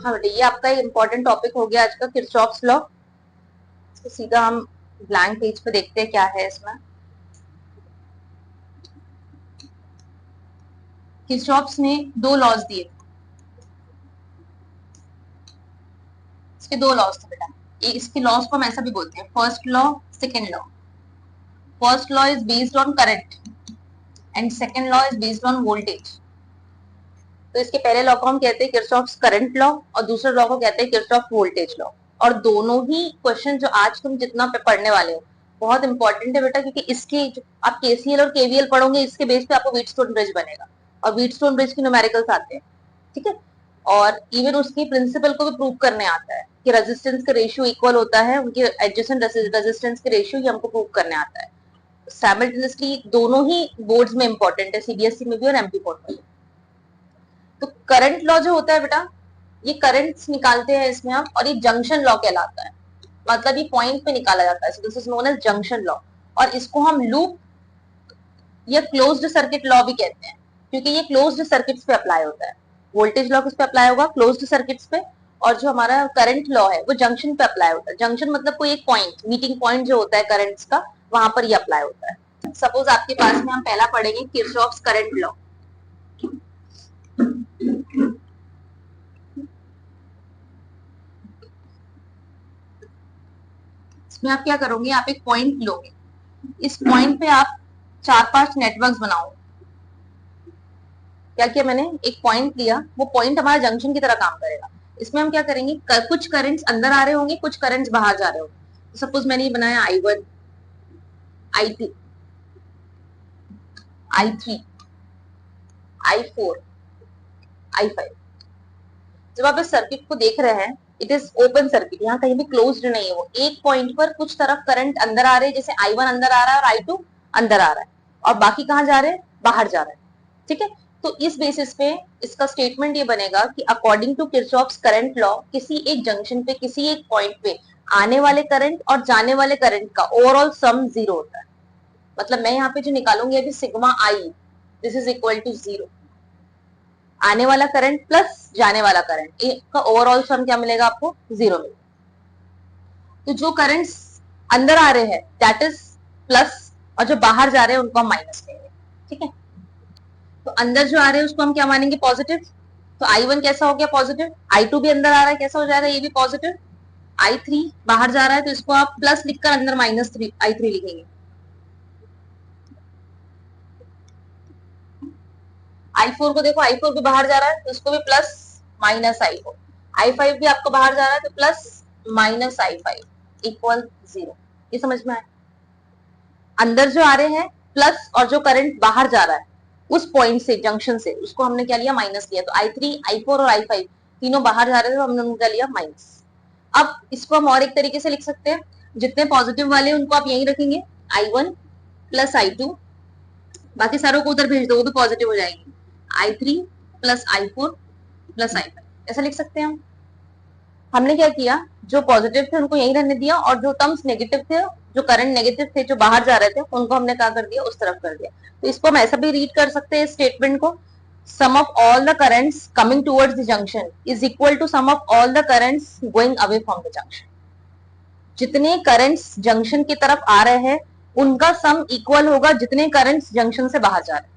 हाँ बेटा, ये आपका इम्पोर्टेंट टॉपिक हो गया आज का, किरचॉफ्स लॉ। तो सीधा हम ब्लैंक पेज पे देखते हैं क्या है इसमें। किरचॉफ्स ने दो लॉज दिए, इसके दो लॉज थे बेटा। इसके लॉज को हम ऐसा भी बोलते हैं, first law, second law. First law is based on current and second law is based on voltage. तो इसके पहले लॉ को हम कहते हैं किरचॉफ्स करंट लॉ और दूसरे लॉ को कहते हैं किरचॉफ वोल्टेज लॉ। और दोनों ही क्वेश्चन जो आज तुम जितना पढ़ने वाले हो बहुत इंपॉर्टेंट है बेटा, क्योंकि इसके जो आप केसीएल और केवीएल पढ़ोगे इसके बेस पे आपको व्हीटस्टोन ब्रिज बनेगा और व्हीटस्टोन ब्रिज की न्यूमेरिकल्स आते हैं, ठीक है। और इवन उसकी प्रिंसिपल को भी प्रूव करने आता है कि रेजिस्टेंस का रेशियो इक्वल होता है उनके एडजेसेंट रेजिस्टेंस के रेशियो, ये हमको प्रूव करने आता है। साइमल्टेनियसली दोनों ही बोर्ड्स में इंपॉर्टेंट है, सीबीएसई में भी और एमपी बोर्ड में भी। तो करंट लॉ जो होता है बेटा, ये करंट्स निकालते हैं इसमें हम, और ये जंक्शन लॉ कहलाता है, मतलब ये पॉइंट पे निकाला जाता है। So this is known as junction law. और इसको हम लूप या क्लोज्ड सर्किट लॉ भी कहते हैं, क्योंकि ये क्लोज्ड सर्किट्स पे अप्लाई होता है। वोल्टेज लॉ किस पे अप्लाई होगा? क्लोज्ड सर्किट्स पे। और जो हमारा करंट लॉ है वो जंक्शन पे अप्लाई होता है। जंक्शन मतलब कोई एक पॉइंट, मीटिंग पॉइंट जो होता है करंट्स का, वहां पर ये अप्लाई होता है। सपोज आपके पास में हम पहला पढ़ेंगे किरचॉफ्स करंट लॉ। इसमें आप क्या करोगे, आप एक पॉइंट लोगे, इस पॉइंट पे आप 4-5 नेटवर्क्स बनाओ। क्या किया मैंने, एक पॉइंट लिया, वो पॉइंट हमारा जंक्शन की तरह काम करेगा। इसमें हम क्या करेंगे, कुछ करंट्स अंदर आ रहे होंगे, कुछ करंट्स बाहर जा रहे होंगे। तो सपोज मैंने ये बनाया I1, I2, I3, I4, I5। जब आप इस सर्किट को देख रहे हैं, इट इज ओपन सर्किट, यहाँ कहीं भी क्लोज्ड नहीं है। वो एक पॉइंट पर कुछ तरफ करंट अंदर आ रहे हैं, जैसे I1 अंदर आ रहा है और I2 अंदर आ रहा है, और बाकी कहाँ जा रहे हैं, बाहर जा रहे हैं, ठीक है। तो इस बेसिस पे इसका स्टेटमेंट ये बनेगा कि according to Kirchhoff's current law, किसी एक जंक्शन पे, किसी एक पॉइंट पे आने वाले करंट और जाने वाले करंट का ओवरऑल सम जीरो होता है। मतलब मैं यहाँ पे जो निकालूंगी अभी sigma I, this is equal to zero. आने वाला करंट प्लस जाने वाला करंट, का ओवरऑल सम क्या मिलेगा आपको, जीरो मिलेगा। तो जो करंट्स अंदर आ रहे हैं दैट इज प्लस, और जो बाहर जा रहे हैं उनको हम माइनस करेंगे, ठीक है। तो अंदर जो आ रहे हैं उसको हम क्या मानेंगे, पॉजिटिव। तो I1 कैसा हो गया, पॉजिटिव। I2 भी अंदर आ रहा है, कैसा हो जाएगा, ये भी पॉजिटिव। I3 बाहर जा रहा है, तो इसको आप प्लस लिखकर अंदर -3 I3 लिखेंगे। I4 को देखो, I4 भी बाहर जा रहा है, तो इसको भी प्लस -I4। I5 भी आपको बाहर जा रहा है, तो प्लस -I5 इक्वल जीरो। ये समझ में आया? अंदर जो आ रहे हैं प्लस, और जो करंट बाहर जा रहा है उस पॉइंट से, जंक्शन से, उसको हमने क्या लिया, माइनस लिया। तो I3, I4 और I5 तीनों बाहर जा रहे थे, तो हमने उनका लिया माइनस। अब इसको हम और एक तरीके से लिख सकते हैं, जितने पॉजिटिव वाले उनको आप यहीं रखेंगे, I1 प्लस I2, बाकी सारों को उधर भेज दो, वो भी पॉजिटिव हो जाएंगे। I3 plus I4 plus I5, ऐसा लिख सकते हैं हम। हमने क्या किया, जो पॉजिटिव थे उनको यहीं रहने दिया, और जो टर्म्स नेगेटिव थे, जो करंट नेगेटिव थे, जो बाहर जा रहे थे, उनको हमने क्या कर दिया, उस तरफ कर दिया। तो इसको हम ऐसा भी रीड कर सकते हैं स्टेटमेंट को, sum of all the currents coming towards the junction is equal to sum of all the currents going away from the junction. जितने करंट्स जंक्शन की तरफ आ रहे हैं उनका सम इक्वल होगा जितने करंट्स जंक्शन से बाहर जा रहे हैं,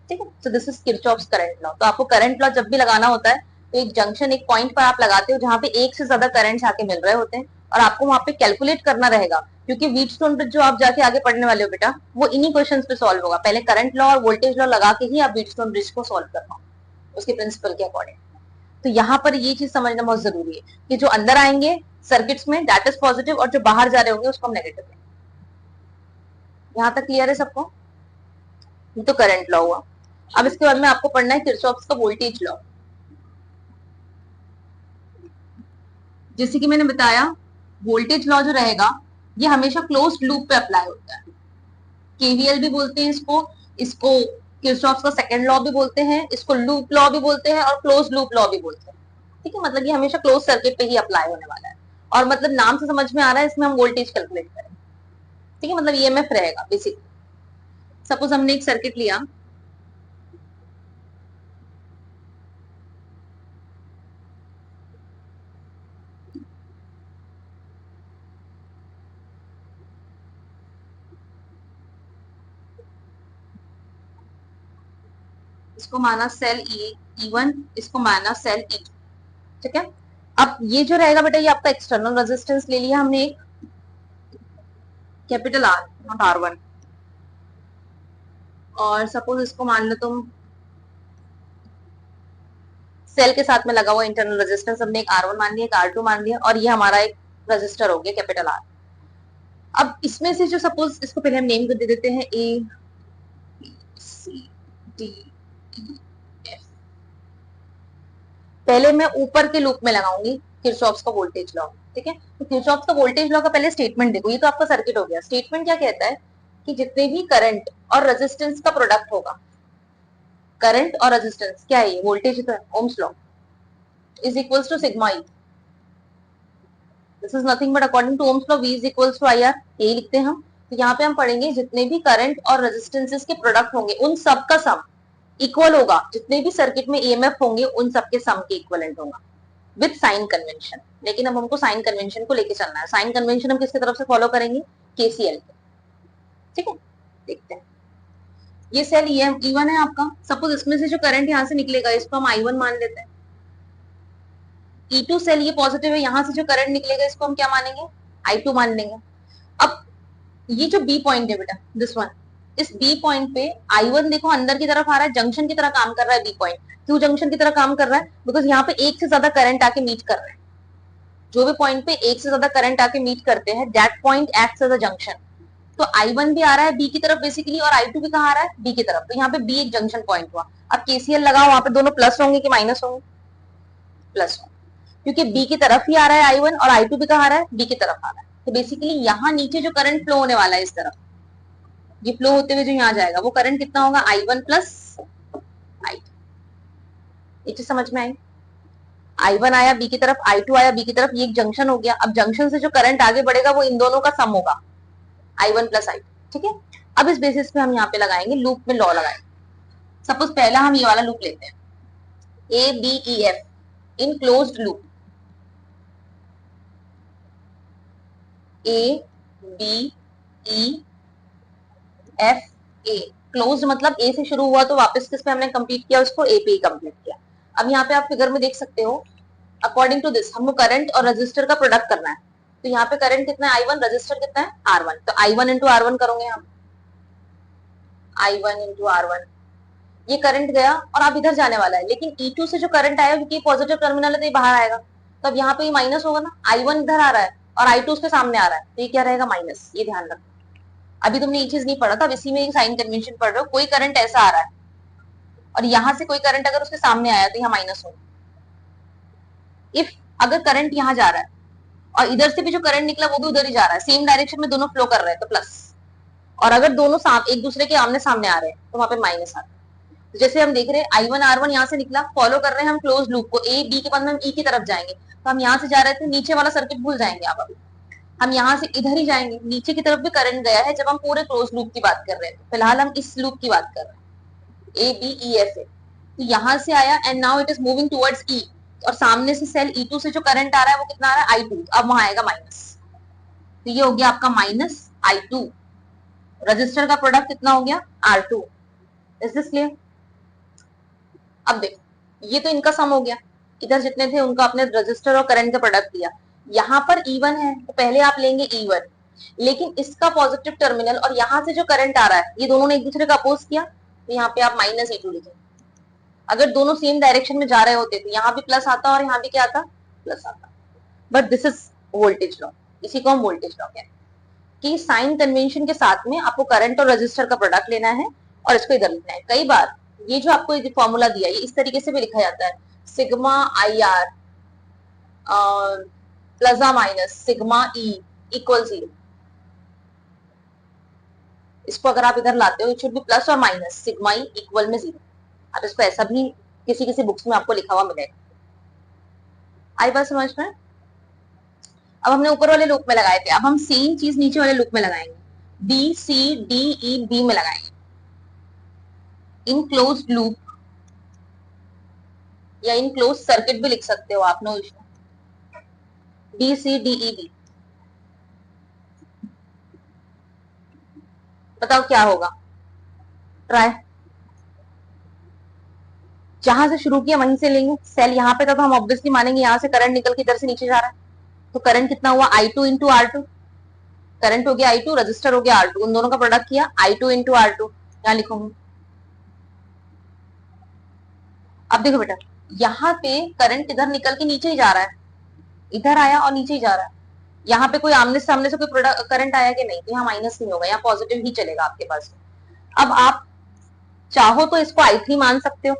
ठीक है। So this is Kirchhoff's current law. तो आपको करंट लॉ जब भी लगाना होता है, तो एक जंक्शन, एक पॉइंट पर आप लगाते हो जहां पे एक से ज्यादा करंट्स आके मिल रहे होते हैं, और आपको वहां पे कैलकुलेट करना रहेगा, क्योंकि व्हीटस्टोन ब्रिज जो आप जाके आगे पढ़ने वाले हो बेटा, वो इन्हीं क्वेश्चंस पे सॉल्व होगा। पहले करंट लॉ और वोल्टेज लॉ लगा के ही आप व्हीटस्टोन ब्रिज को सॉल्व कर पाओ उसके प्रिंसिपल के अकॉर्डिंग। तो यहाँ पर ये चीज समझना बहुत जरूरी है कि जो अंदर आएंगे सर्किट्स में दैट इज पॉजिटिव, और जो बाहर जा रहे होंगे उसको हम नेगेटिव लेंगे। यहाँ तक क्लियर है सबको? ये तो करंट लॉ हुआ। अब इसके बाद में आपको पढ़ना है किरचॉफ्स का वोल्टेज लॉ। जैसे कि मैंने बताया, वोल्टेज लॉ जो रहेगा ये हमेशा क्लोज्ड लूप पे अप्लाई होता है। केवीएल भी बोलते हैं इसको, इसको किरचॉफ्स का सेकंड लॉ भी बोलते हैं, इसको लूप लॉ भी बोलते हैं, और क्लोज लूप लॉ भी बोलते हैं, ठीक है। मतलब ये हमेशा क्लोज सर्किट पे ही अप्लाई होने वाला है, और मतलब नाम से समझ में आ रहा है इसमें हम वोल्टेज कैलकुलेट करें, ठीक है। मतलब ईएमएफ रहेगा बेसिकली। सपोज हमने एक सर्किट लिया, इसको माना सेल E1, इसको माना सेल E2, ठीक है। अब ये जो रहेगा बेटा, ये आपका एक्सटर्नल रेजिस्टेंस ले लिया हमने एक कैपिटल R, नॉट R1, और सपोज इसको मान लो तुम सेल के साथ में लगा हुआ इंटरनल रेजिस्टेंस हमने एक R1 मान लिया, एक R2 मान लिया, और ये हमारा एक रेजिस्टर हो गया कैपिटल R। अब इसमें से जो सपोज इसको पहले हम नेम कर दे देते हैं A B C D E F। पहले मैं ऊपर के लूप में लगाऊंगी किरचॉफ्स का वोल्टेज लॉ, ठीक है। तो किरचॉफ्स का वोल्टेज लॉ का पहले स्टेटमेंट देखो, ये तो आपका सर्किट हो गया। स्टेटमेंट क्या कहता है कि जितने भी करंट और रेजिस्टेंस का प्रोडक्ट होगा, करंट और रेजिस्टेंस क्या है, ये वोल्टेज तो है, Ohm's law is equals to sigma E. This is nothing but according to Ohm's law V is equals to I R, यही लिखते हैं हम। तो यहाँ पे हम पढ़ेंगे जितने भी करंट और रेजिस्टेंसेस के प्रोडक्ट होंगे उन सब का सम इक्वल होगा, जितने भी सर्किट में ईएमएफ होंगे उन सब के सम के इक्वलेंट होगा विद साइन कन्वेंशन। लेकिन अब हमको साइन कन्वेंशन को लेके चलना है। साइन कन्वेंशन हम किसकी तरफ से फॉलो करेंगे, केसीएल के, ठीक है। देखते हैं, ये सेल E1 है आपका। सपोज इसमें से जो करंट यहाँ से निकलेगा इसको हम I1 मान लेते हैं। E2 सेल ये पॉजिटिव है, यहाँ से जो करंट निकलेगा इसको हम क्या मानेंगे, I2 मान लेंगे। अब ये जो बी पॉइंट है बेटा, दिस वन, इस बी पॉइंट पे I1 देखो अंदर की तरफ आ रहा है, जंक्शन की तरह काम कर रहा है बी पॉइंट। क्यों जंक्शन की तरह काम कर रहा है, बिकॉज यहाँ पे एक से ज्यादा करंट आके मीट कर रहा है। जो भी पॉइंट पे एक से ज्यादा करंट आके मीट करते हैं, that point acts as a junction. तो I1 भी आ रहा है बी की तरफ बेसिकली, और I2 भी कहाँ आ रहा है, बी की तरफ। तो यहाँ पे बी एक जंक्शन पॉइंट हुआ। अब केसीएल लगाओ, वहां पे दोनों प्लस होंगे कि माइनस होंगे, प्लस होंगे, क्योंकि बी की तरफ ही आ रहा है I1 और I2 भी कहाँ आ रहा है, बी की तरफ आ रहा है। तो बेसिकली यहाँ नीचे जो करंट फ्लो होने वाला है इस तरफ, ये फ्लो होते हुए जो यहाँ जाएगा वो करंट कितना होगा, I1 प्लस I2। ये चीज समझ में आई। I1 आया बी की तरफ, I2 आया बी की तरफ, ये एक जंक्शन हो गया। अब जंक्शन से जो करंट आगे बढ़ेगा वो इन दोनों का सम होगा, I1 प्लस I2, ठीक है। अब इस बेसिस पे हम यहाँ पे लगाएंगे लूप में लॉ लगाएंगे। सपोज पहला हम ये वाला लूप लेते हैं, A B E F in closed loop, A B E F A, closed मतलब ए से शुरू हुआ तो वापस किस पे हमने कंप्लीट किया, उसको ए पे ही कंप्लीट किया। अब यहाँ पे आप फिगर में देख सकते हो, अकॉर्डिंग टू दिस हमको करंट और रेजिस्टर का प्रोडक्ट करना है। तो यहाँ पे करंट कितना है I1, रेजिस्टर कितना है R1, तो I1 इंटू R1 करोगे हम, I1 इंटू R1, ये करंट गया और अब इधर जाने वाला है। लेकिन E2 से जो करंट आया, क्योंकि पॉजिटिव टर्मिनल है तो ये बाहर आएगा, तो अब यहाँ पे माइनस होगा ना, I1 इधर आ रहा है और I2 उसके सामने आ रहा है, तो ये क्या रहेगा, माइनस। ये ध्यान रखो, अभी तुमने ये चीज नहीं पढ़ा था, अब इसी में साइन कन्वेंशन पढ़ रहे हो। कोई करंट ऐसा आ रहा है और यहाँ से कोई करंट अगर उसके सामने आया तो यहाँ माइनस होगा। इफ अगर करंट यहाँ जा रहा है और इधर से भी जो करंट निकला वो भी उधर ही जा रहा है, सेम डायरेक्शन में दोनों फ्लो कर रहे हैं, तो प्लस। और अगर दोनों एक दूसरे के आमने सामने आ रहे हैं तो वहां पे माइनस आता है। तो जैसे हम देख रहे हैं I1 R1 यहाँ से निकला, फॉलो कर रहे हैं हम क्लोज लूप को, ए बी के बाद में हम ई की तरफ जाएंगे। तो हम यहाँ से जा रहे थे, नीचे वाला सर्किट भूल जाएंगे आप, अभी हम यहाँ से इधर ही जाएंगे। नीचे की तरफ भी करंट गया है जब हम पूरे क्लोज लूप की बात कर रहे हैं, फिलहाल हम इस लूप की बात कर रहे हैं, ए बी ई एफ ए। तो यहाँ से आया and now it is moving towards E, और सामने से सेल E2 से जो करंट आ रहा है वो कितना आ रहा है, I2, अब वहां आएगा माइनस। तो ये हो गया आपका माइनस I2, रजिस्टर का प्रोडक्ट कितना हो गया, R2। Is this clear. अब देखो, ये तो इनका सम हो गया, इधर जितने थे उनका अपने रजिस्टर और करंट का प्रोडक्ट दिया। यहाँ पर E1 है तो पहले आप लेंगे E1, लेकिन इसका पॉजिटिव टर्मिनल और यहाँ से जो करंट आ रहा है ये दोनों ने एक दूसरे का अपोज किया, तो यहाँ पे आप माइनस E2 लिखेंगे। अगर दोनों सेम डायरेक्शन में जा रहे होते तो यहाँ भी प्लस आता और यहाँ भी क्या आता, प्लस आता। But this is voltage law, इसी को हम वोल्टेज लॉ कहते हैं कि साइन कन्वेंशन के साथ में आपको करंट और रेजिस्टर का प्रोडक्ट लेना है और इसको इधर लिखना है। कई बार ये जो आपको फॉर्मूला दिया है ये इस तरीके से भी लिखा जाता है, sigma I R plus minus sigma E equal 0। इसको अगर आप इधर लाते हो, इट शुड बी प्लस और माइनस सिग्मा ई इक्वल में 0। अब इसको ऐसा भी किसी किसी बुक्स में आपको लिखा हुआ मिलेगा। आई बात समझ में। अब हमने ऊपर वाले लूप में लगाए थे, अब हम सेम चीज नीचे वाले लूप में लगाएंगे, B C D E B में लगाएंगे इन क्लोज लूप, या इन क्लोज सर्किट भी लिख सकते हो आप, no issue. B C D E B, बताओ क्या होगा, ट्राई। जहां से शुरू किया वहीं से लेंगे, सेल यहाँ पे था तो हम ऑब्वियसली मानेंगे यहाँ से करंट निकल के इधर से नीचे जा रहा है, तो करंट कितना हुआ I2 इंटू R2, करंट हो गया I2, रजिस्टर हो गया R2, उन दोनों का प्रोडक्ट किया I2 इंटू R2, यहाँ लिखूंगी। अब देखो बेटा, यहाँ पे करंट इधर निकल के नीचे ही जा रहा है, इधर आया और नीचे ही जा रहा है, यहाँ पे कोई आमने सामने से कोई प्रोडक्ट करंट आया कि नहीं, तो यहाँ माइनस नहीं होगा, यहाँ पॉजिटिव ही चलेगा आपके पास। अब आप चाहो तो इसको I3 मान सकते हो,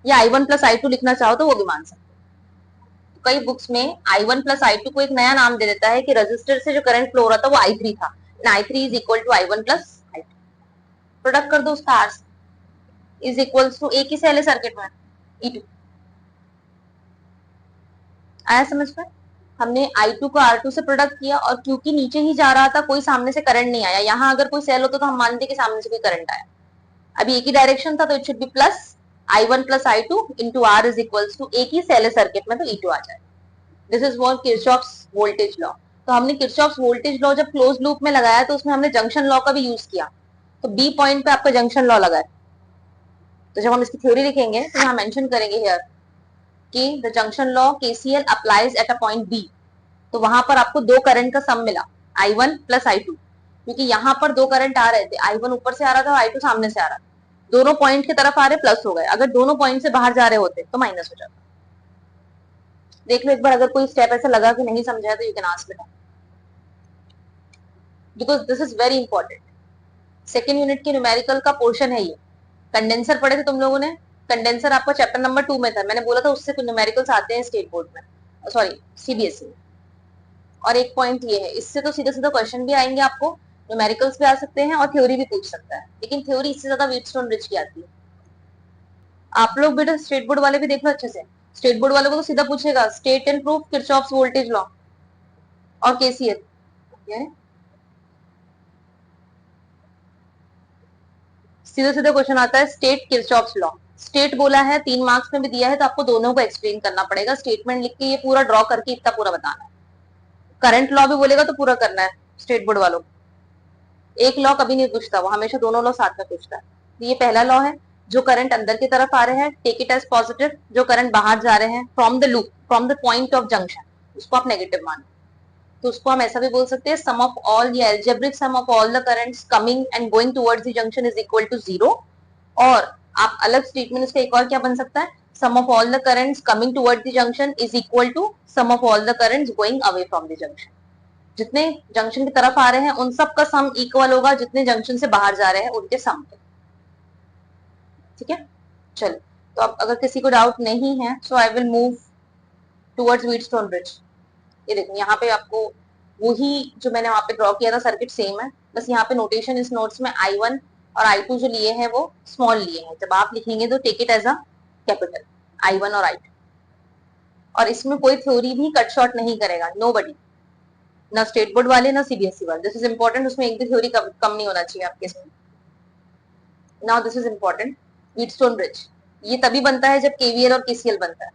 या I1 प्लस I2 लिखना चाहो तो वो भी मान सकते हो। कई बुक्स में I1 प्लस I2 को एक नया नाम दे देता है कि रजिस्टर से जो करंट फ्लो हो रहा था वो I3 था, I3 is equal to I1 plus I2, product कर दो उसका, R इज इक्वल टू एक ही सेल है सर्किट में, E2। आया समझ में? हमने I2 को R2 से प्रोडक्ट किया, और क्योंकि नीचे ही जा रहा था, कोई सामने से करंट नहीं आया, यहाँ अगर कोई सेल होता तो हम मानते कि सामने से कोई करंट आया, अभी एक ही डायरेक्शन था तो it should be plus I1 plus I2 into R is equal to एक ही सेल है सर्किट में तो E2 आ जाए। This is what Kirchhoff's voltage law. तो हमने किरचॉफ्स वोल्टेज लॉ जब क्लोज लूप में लगाया तो उसमें हमने जंक्शन लॉ का भी यूज किया, तो बी पॉइंट पे आपका जंक्शन लॉ लगा है, तो जब हम इसकी थ्योरी लिखेंगे तो यहाँ मेंशन करेंगे हियर कि the junction law KCL applies at a point B, तो वहां पर आपको दो करंट का सम मिला I1 प्लस I2, क्योंकि यहाँ पर दो करंट आ रहे थे, I1 ऊपर से आ रहा था, I2 सामने से आ रहा था, दोनों पॉइंट की तरफ आ रहे प्लस हो गए, अगर दोनों पॉइंट से बाहर जा रहे होते तो माइनस हो जाता। देख लो एक बार, अगर कोई स्टेप ऐसा लगा कि नहीं समझा तो you can ask me, because this is very important. Second unit के न्यूमेरिकल का पोर्शन है ये। कंडेंसर पढ़े थे तुम लोगों ने, कंडेंसर आपका चैप्टर नंबर 2 में था, मैंने बोला था उससे कुछ न्यूमेरिकल्स आते हैं स्टेट बोर्ड में, सॉरी CBSE में। और एक पॉइंट ये है, इससे तो सीधा सीधा क्वेश्चन भी आएंगे आपको, न्यूमेरिकल्स भी आ सकते हैं और थ्योरी भी पूछ सकता है, लेकिन थ्योरी इससे ज्यादा व्हीटस्टोन ब्रिज की आती है। आप लोग बेटा स्टेट बोर्ड वाले भी देख लो अच्छे से, स्टेट बोर्ड वालों को तो सीधा पूछेगा state and proof Kirchhoff's voltage law और KCL, सीधा सीधा क्वेश्चन आता है स्टेट किरचॉफ्स लॉ। स्टेट बोला है 3 मार्क्स में भी दिया है, तो आपको दोनों को एक्सप्लेन करना पड़ेगा, स्टेटमेंट लिख के ये पूरा ड्रॉ करके इतना पूरा बताना है। करंट लॉ भी बोलेगा तो पूरा करना है स्टेट बोर्ड वालों को, एक लॉ कभी नहीं पूछता, वो हमेशा दोनों लॉ साथ में पूछता है। तो ये पहला लॉ है, जो करंट अंदर की तरफ आ रहे हैं टेक इट एज पॉजिटिव, जो करंट बाहर जा रहे हैं from the loop, from the point of junction, उसको आप नेगेटिव मानो। तो उसको हम ऐसा भी बोल सकते हैं सम ऑफ ऑल या algebraic sum of all the currents coming and going towards the junction is equal to 0। और आप अलग स्टेटमेंट इसका एक और क्या बन सकता है, sum of all the currents coming towards the junction is equal to sum of all the currents going away from the junction. जितने जंक्शन की तरफ आ रहे हैं उन सब का सम इक्वल होगा जितने जंक्शन से बाहर जा रहे हैं उनके सम के। ठीक है, चलो। तो अब अगर किसी को डाउट नहीं है so I will move towards Wheatstone bridge. ये देखो यहाँ पे आपको वही जो मैंने वहां पे ड्रॉ किया था सर्किट सेम है, बस यहाँ पे नोटेशन इस नोट्स में I1 और I2 जो लिए हैं वो स्मॉल लिए हैं, जब आप लिखेंगे तो take it as a capital I1 और I2। और इसमें कोई थ्योरी भी कट शॉर्ट नहीं करेगा, नोबडी, ना स्टेट बोर्ड वाले ना CBSE वाले, दिस इज इंपॉर्टेंट, उसमें एक भी थ्योरी कम नहीं होना चाहिए आपके इसमें। Now this is important, Wheatstone bridge ये तभी बनता है जब KVL और KCL बनता है,